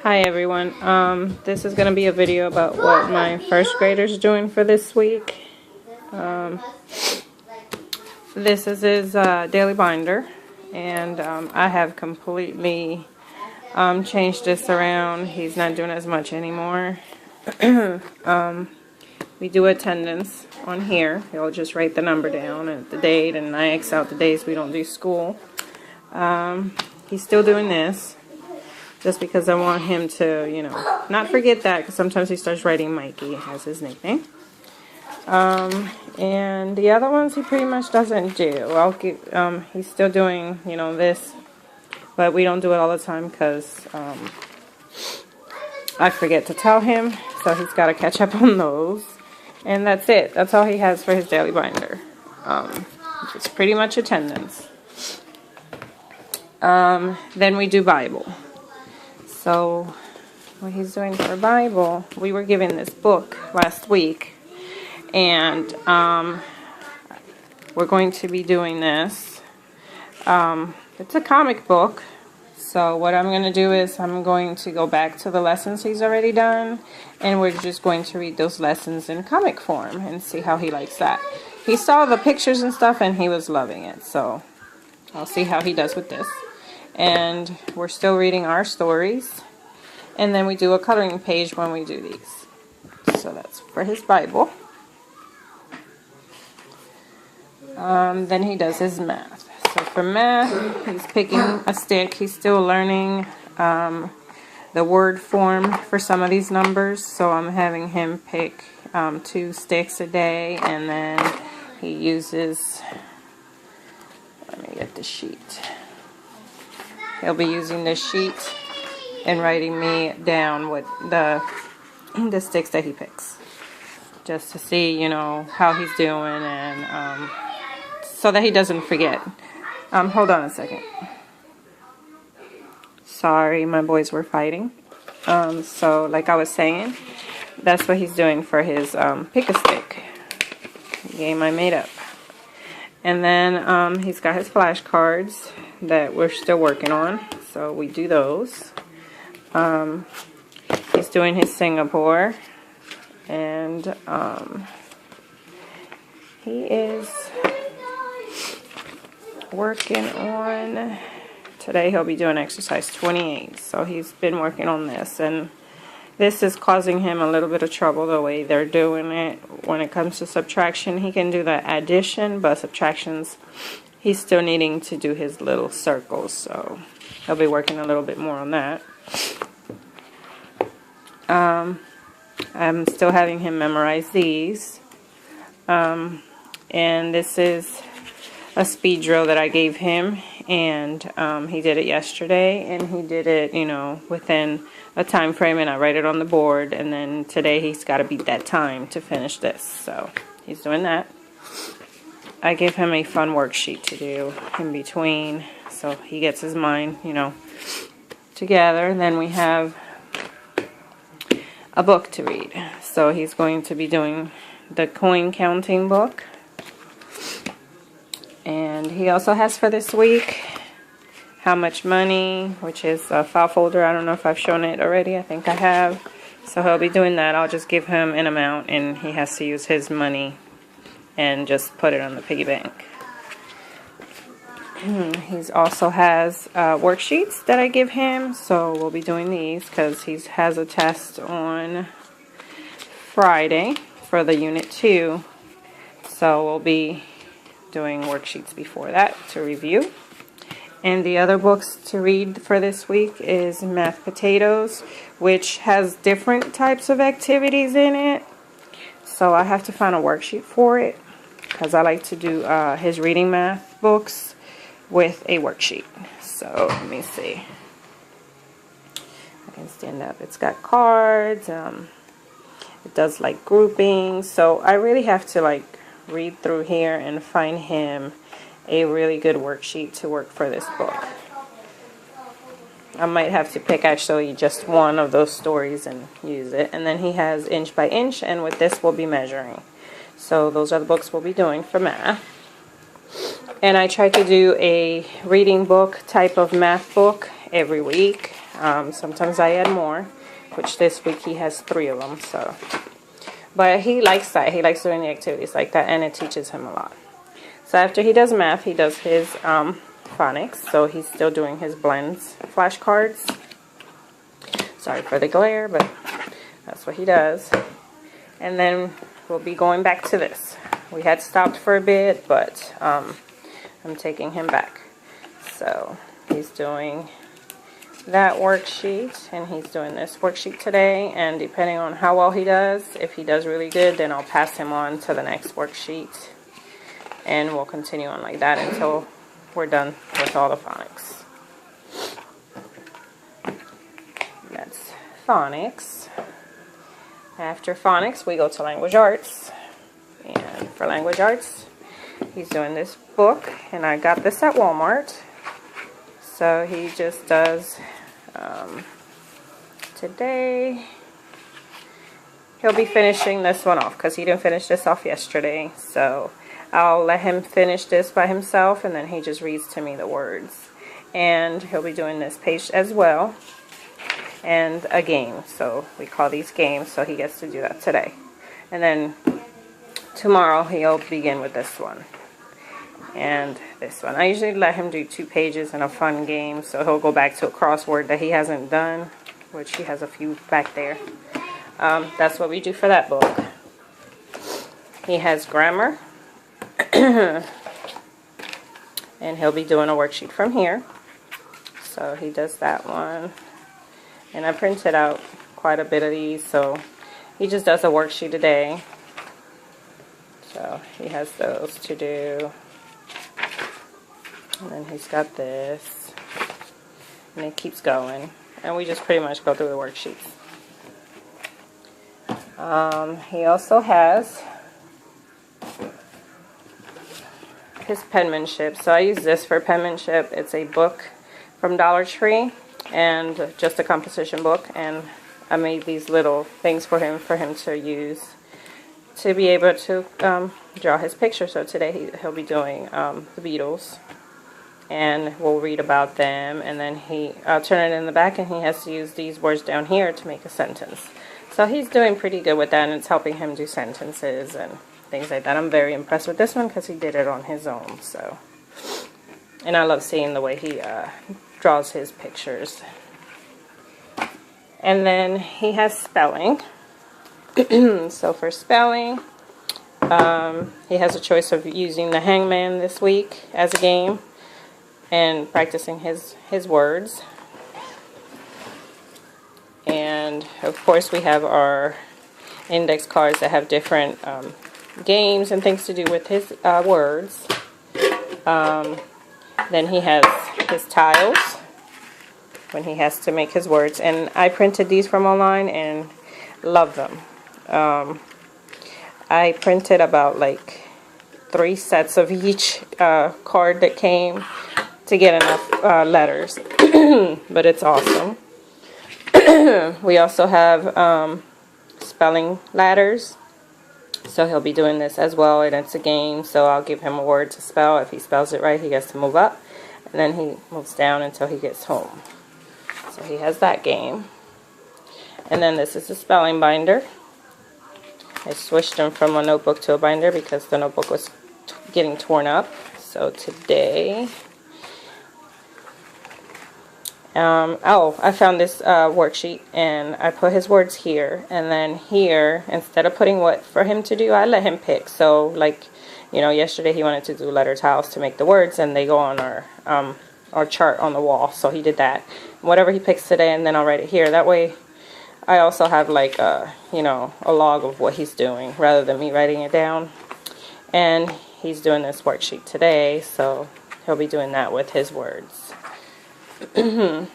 Hi everyone. This is going to be a video about what my first grader's doing for this week. This is his daily binder, and I have completely changed this around. He's not doing as much anymore. We do attendance on here. He'll just write the number down and the date, and I X out the days we don't do school. He's still doing this. Just because I want him to, not forget that, because sometimes he starts writing Mikey as his nickname. And the other ones he pretty much doesn't do. He's still doing, this, but we don't do it all the time because I forget to tell him, so he's got to catch up on those. And that's it. That's all he has for his daily binder. It's pretty much attendance. Then we do Bible. So, what he's doing for Bible, we were given this book last week, and we're going to be doing this. It's a comic book, so what I'm going to do is I'm going to go back to the lessons he's already done, and we're just going to read those lessons in comic form and see how he likes that. He saw the pictures and stuff, and he was loving it, so I'll see how he does with this. And we're still reading our stories. And then we do a coloring page when we do these. So that's for his Bible. Then he does his math. So for math, he's picking a stick. He's still learning the word form for some of these numbers. So I'm having him pick 2 sticks a day. And then he uses, let me get the sheet. He'll be using this sheet and writing me down what the sticks that he picks, just to see, how he's doing, and so that he doesn't forget. Hold on a second. Sorry, my boys were fighting. So like I was saying, that's what he's doing for his pick a stick game I made up. And then he's got his flashcards that we're still working on, so we do those. He's doing his Singapore, and he is working on, today he'll be doing exercise 28, so he's been working on this, and this is causing him a little bit of trouble the way they're doing it. When it comes to subtraction, he can do the addition, but subtractions, he's still needing to do his little circles, so he'll be working a little bit more on that. I'm still having him memorize these. And this is a speed drill that I gave him, and he did it yesterday, and he did it, within a time frame, and I write it on the board, and then today he's got to beat that time to finish this, so he's doing that. I give him a fun worksheet to do in between, so he gets his mind, together. And then we have a book to read. So he's going to be doing the coin counting book. And he also has for this week how much money, which is a file folder. I don't know if I've shown it already. I think I have. So he'll be doing that. I'll just give him an amount, and he has to use his money and just put it on the piggy bank. He also has worksheets that I give him, so we'll be doing these because he has a test on Friday for the Unit 2. So we'll be doing worksheets before that to review. And the other books to read for this week is Math Potatoes, which has different types of activities in it. So I have to find a worksheet for it, because I like to do his reading math books with a worksheet. So let me see. I can stand up. It's got cards. It does like groupings. So I really have to read through here and find him a really good worksheet to work for this book. I might have to pick actually just one of those stories and use it. And then he has inch by inch, and with this we'll be measuring. So those are the books we'll be doing for math. And I try to do a reading book type of math book every week. Sometimes I add more, which this week he has 3 of them. So, but he likes that. He likes doing the activities like that, and it teaches him a lot. So after he does math, he does his phonics. So he's still doing his blends flashcards. Sorry for the glare, but that's what he does. And then we'll be going back to this. We had stopped for a bit, but I'm taking him back. So he's doing that worksheet, and he's doing this worksheet today. And depending on how well he does, if he does really good, then I'll pass him on to the next worksheet. And we'll continue on like that until we're done with all the phonics. That's phonics. After phonics, we go to language arts. And for language arts, he's doing this book. And I got this at Walmart. So he just does, today, he'll be finishing this one off because he didn't finish this off yesterday. So I'll let him finish this by himself, and then he just reads to me the words. And he'll be doing this page as well, and a game. So we call these games, so he gets to do that today. And then tomorrow he'll begin with this one and this one. I usually let him do 2 pages and a fun game, so he'll go back to a crossword that he hasn't done, which he has a few back there. That's what we do for that book. He has grammar. And he'll be doing a worksheet from here. So he does that one. And I printed out quite a bit of these, so he just does a worksheet a day. So he has those to do. And then he's got this. And it keeps going. And we just pretty much go through the worksheets. He also has his penmanship. So I use this for penmanship. It's a book from Dollar Tree and just a composition book, and I made these little things for him to use to be able to draw his picture. So today he'll be doing the Beatles, and we'll read about them, and then I'll turn it in the back, and he has to use these words down here to make a sentence. So he's doing pretty good with that, and it's helping him do sentences and things like that. I'm very impressed with this one because he did it on his own. So, and I love seeing the way he draws his pictures. And then he has spelling. So for spelling, he has a choice of using the hangman this week as a game and practicing his words. And of course we have our index cards that have different games and things to do with his words. Then he has his tiles when he has to make his words, and I printed these from online and love them. I printed about like 3 sets of each card that came to get enough letters, but it's awesome. We also have spelling ladders. So he'll be doing this as well, and it's a game, so I'll give him a word to spell. If he spells it right, he gets to move up, and then he moves down until he gets home. So he has that game. And then this is a spelling binder. I switched him from a notebook to a binder because the notebook was getting torn up. So today, I found this worksheet, and I put his words here, and then here, instead of putting what for him to do, I let him pick. So like, you know, yesterday he wanted to do letter tiles to make the words, and they go on our chart on the wall. So he did that. Whatever he picks today, and then I'll write it here. That way I also have like you know, a log of what he's doing rather than me writing it down. And he's doing this worksheet today, so he'll be doing that with his words. And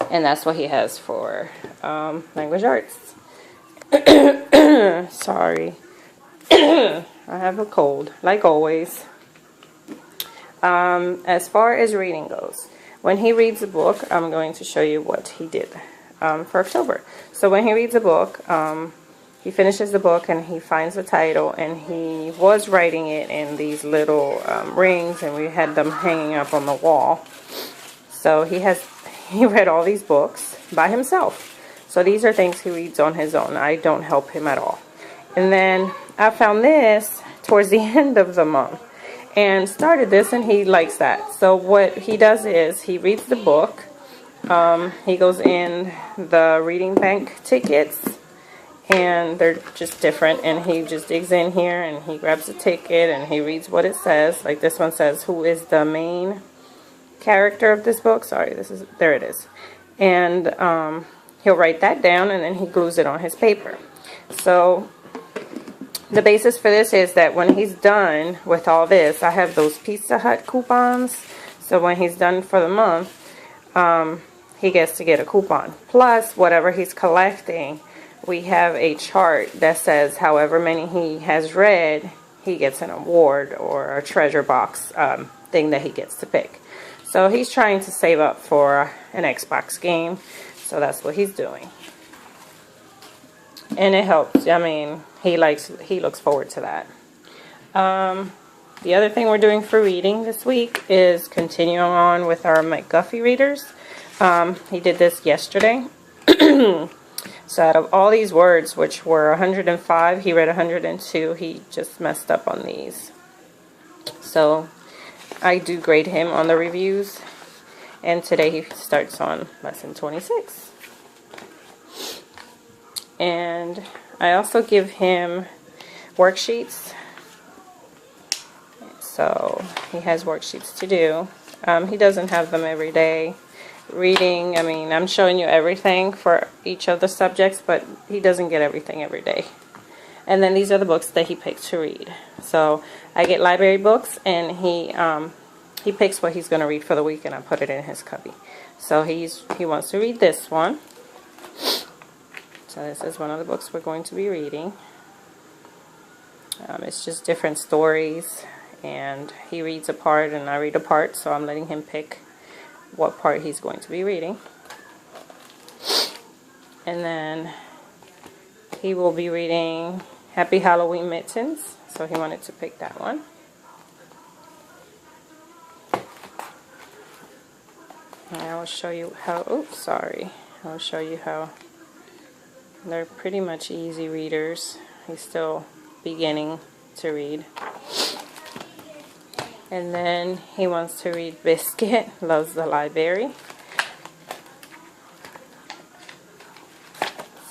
that's what he has for language arts. Sorry. I have a cold, like always. As far as reading goes, when he reads a book, I'm going to show you what he did for October. So when he reads a book, he finishes the book and he finds the title, and he was writing it in these little rings, and we had them hanging up on the wall. So he he read all these books by himself. So these are things he reads on his own. I don't help him at all. And then I found this towards the end of the month and started this, and he likes that. So what he does is he reads the book. He goes in the reading bank tickets, and they're just different, and he just digs in here and he grabs a ticket and he reads what it says. Like this one says, who is the main character of this book? Sorry, there it is. And he'll write that down, and then he glues it on his paper. So the basis for this is that when he's done with all this, I have those Pizza Hut coupons. So when he's done for the month, he gets to get a coupon. Plus, whatever he's collecting, we have a chart that says however many he has read, he gets an award or a treasure box thing that he gets to pick. So he's trying to save up for an Xbox game. So that's what he's doing. And it helps. I mean, he looks forward to that. The other thing we're doing for reading this week is continuing on with our McGuffy readers. He did this yesterday. So out of all these words, which were 105, he read 102. He just messed up on these. So I do grade him on the reviews. And today he starts on lesson 26. And I also give him worksheets. So he has worksheets to do. He doesn't have them every day. Reading, I mean, I'm showing you everything for each of the subjects, but he doesn't get everything every day. And then these are the books that he picked to read. So I get library books, and he picks what he's going to read for the week, and I put it in his cubby. So he wants to read this one. So this is one of the books we're going to be reading. It's just different stories, and he reads a part and I read a part, so I'm letting him pick what part he's going to be reading. And then he will be reading Happy Halloween Mittens, so he wanted to pick that one. And I will show you how, I'll show you how they're pretty much easy readers. He's still beginning to read. And then he wants to read Biscuit, loves the library.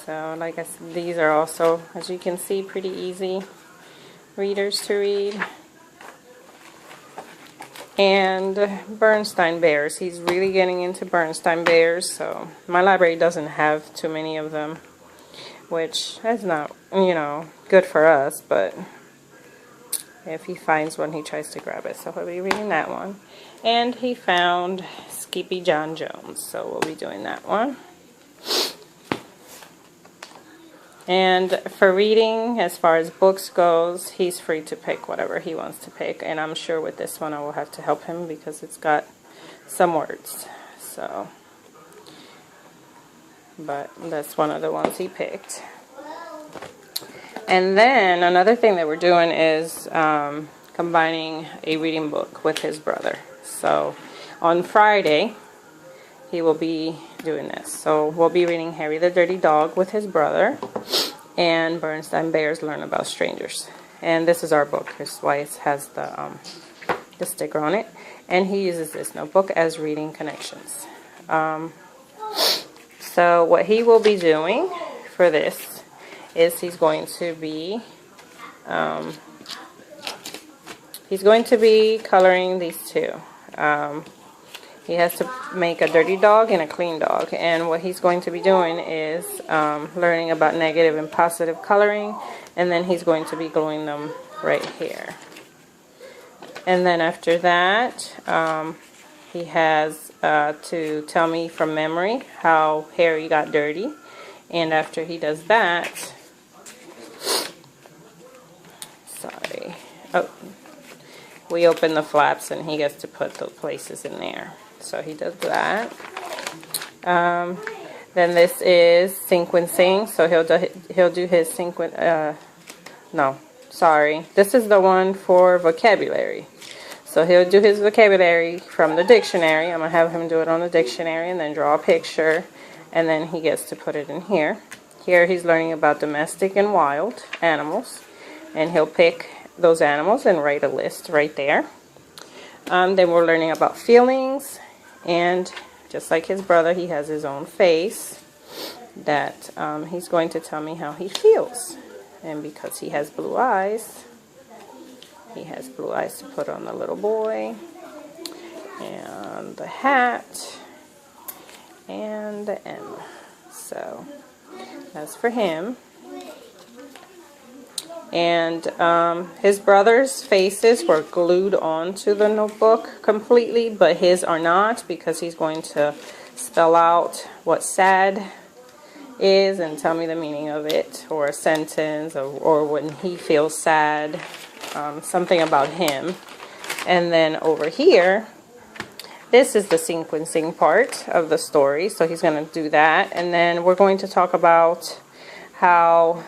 So like I said, these are also, as you can see, pretty easy readers to read. And Bernstein Bears. He's really getting into Bernstein Bears, so my library doesn't have too many of them, which is not, good for us, but if he finds one, he tries to grab it. So he'll be reading that one. And he found Skippy John Jones, so we'll be doing that one. And for reading, as far as books goes, he's free to pick whatever he wants to pick. And I'm sure with this one I will have to help him because it's got some words. So, but that's one of the ones he picked. And then another thing that we're doing is combining a reading book with his brother. So on Friday, he will be doing this. So we'll be reading Harry the Dirty Dog with his brother, and Bernstein Bears Learn About Strangers. And this is our book. This is why it has the sticker on it. And he uses this notebook as reading connections. So what he will be doing for this is he's going to be coloring these two. He has to make a dirty dog and a clean dog, and what he's going to be doing is learning about negative and positive coloring, and then he's going to be gluing them right here. And then after that, he has to tell me from memory how Harry got dirty, and after he does that, we open the flaps and he gets to put the places in there. So he does that. Then this is sequencing. So he'll do his this is the one for vocabulary. So he'll do his vocabulary from the dictionary. I'm going to have him do it on the dictionary and then draw a picture. And then he gets to put it in here. Here he's learning about domestic and wild animals. And he'll pick those animals and write a list right there. Then we're learning about feelings. And just like his brother, he has his own face that he's going to tell me how he feels. And because he has blue eyes, he has blue eyes to put on the little boy. And the hat. And the M. So that's for him. And his brother's faces were glued onto the notebook completely, but his are not, because he's going to spell out what sad is and tell me the meaning of it, or a sentence, or when he feels sad, something about him. And then over here, this is the sequencing part of the story, so he's going to do that. And then we're going to talk about how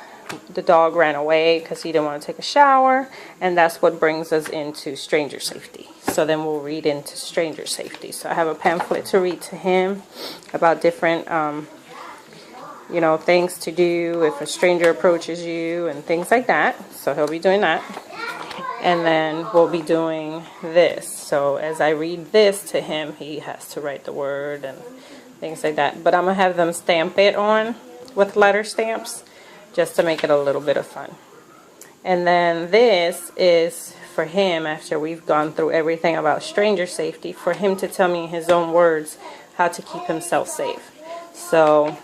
the dog ran away because he didn't want to take a shower, and that's what brings us into stranger safety. So then we'll read into stranger safety. So I have a pamphlet to read to him about different things to do if a stranger approaches you and things like that. So he'll be doing that. And then we'll be doing this. So as I read this to him, he has to write the word and things like that. But I'm going to have them stamp it on with letter stamps just to make it a little bit of fun. And then this is for him, after we've gone through everything about stranger safety, for him to tell me in his own words how to keep himself safe. So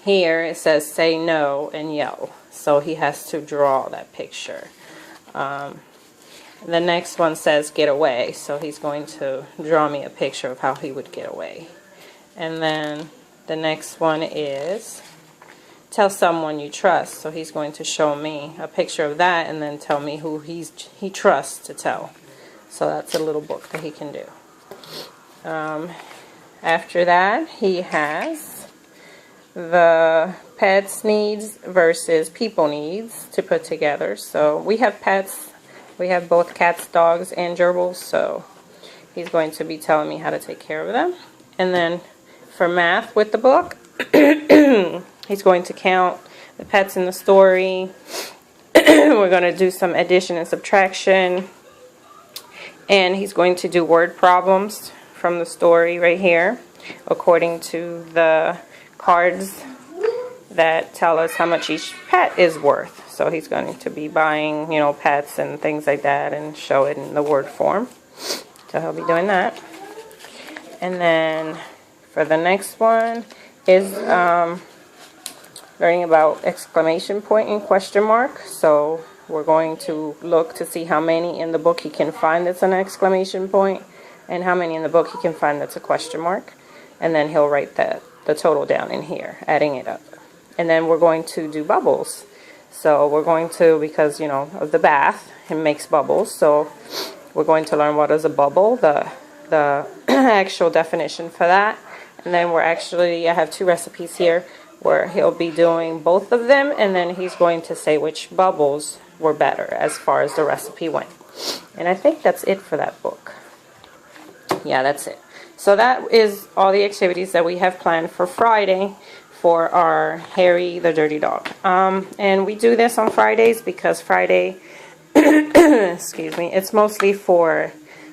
here it says say no and yell. So he has to draw that picture. The next one says get away. So he's going to draw me a picture of how he would get away. And then the next one is tell someone you trust. So he's going to show me a picture of that and then tell me who he trusts to tell. So that's a little book that he can do. After that, he has the pets needs versus people needs to put together. So we have pets. We have both cats, dogs, and gerbils. So he's going to be telling me how to take care of them. And then for math with the book, he's going to count the pets in the story. We're going to do some addition and subtraction. And he's going to do word problems from the story right here, according to the cards that tell us how much each pet is worth. So he's going to be buying, pets and things like that and show it in the word form. So he'll be doing that. And then for the next one is learning about exclamation point and question mark. So we're going to look to see how many in the book he can find that's an exclamation point and how many in the book he can find that's a question mark. And then he'll write the total down in here, adding it up. And then we're going to do bubbles. So we're going to, because, of the bath, it makes bubbles. So we're going to learn what is a bubble, the actual definition for that. And then I have 2 recipes here where he'll be doing both of them. And then he's going to say which bubbles were better as far as the recipe went. And I think that's it for that book. Yeah, that's it. So that is all the activities that we have planned for Friday for our Harry the Dirty Dog. And we do this on Fridays because Friday, excuse me, it's mostly for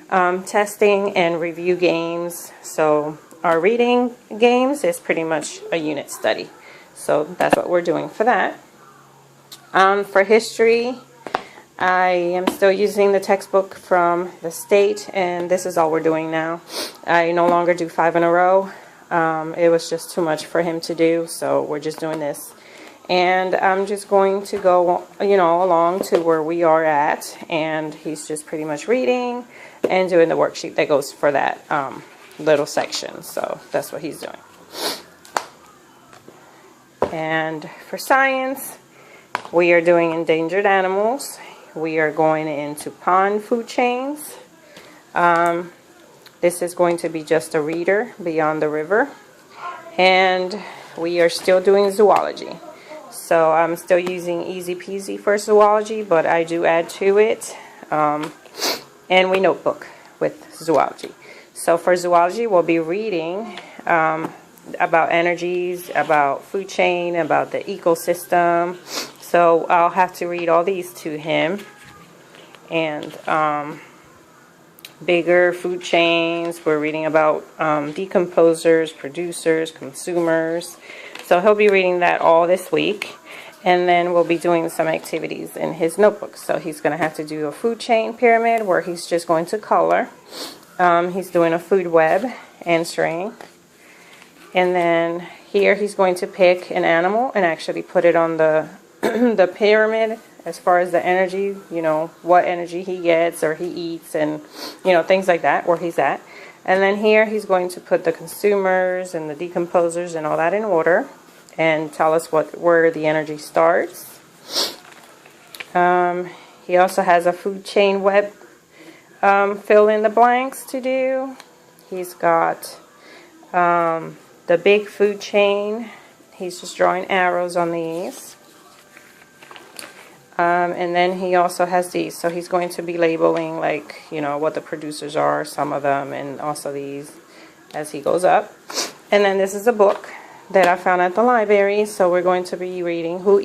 testing and review games. So our reading games is pretty much a unit study. So that's what we're doing for that. For history, I am still using the textbook from the state, and this is all we're doing now. I no longer do 5 in a row. It was just too much for him to do, so we're just doing this. And I'm just going to go, along to where we are at, and he's just pretty much reading and doing the worksheet that goes for that little section. So that's what he's doing. And for science, we are doing endangered animals. We are going into pond food chains. This is going to be just a reader, Beyond the River. And we are still doing zoology. So I'm still using Easy Peasy for zoology, but I do add to it. and we notebook with zoology. So for zoology, we'll be reading about energies, about food chain, about the ecosystem. So I'll have to read all these to him. And bigger food chains, we're reading about decomposers, producers, consumers. So he'll be reading that all this week. And then we'll be doing some activities in his notebook. So he's going to have to do a food chain pyramid where he's just going to color. He's doing a food web, answering. And then here he's going to pick an animal and actually put it on the the pyramid as far as the energy, you know, what energy he gets or he eats and, you know, things like that, where he's at. And then here he's going to put the consumers and the decomposers and all that in order and tell us where the energy starts. He also has a food chain web fill in the blanks to do. He's got the big food chain. He's just drawing arrows on these. And then he also has these. So he's going to be labeling, like, you know, what the producers are, some of them, and also these as he goes up. And then this is a book that I found at the library. So we're going to be reading Who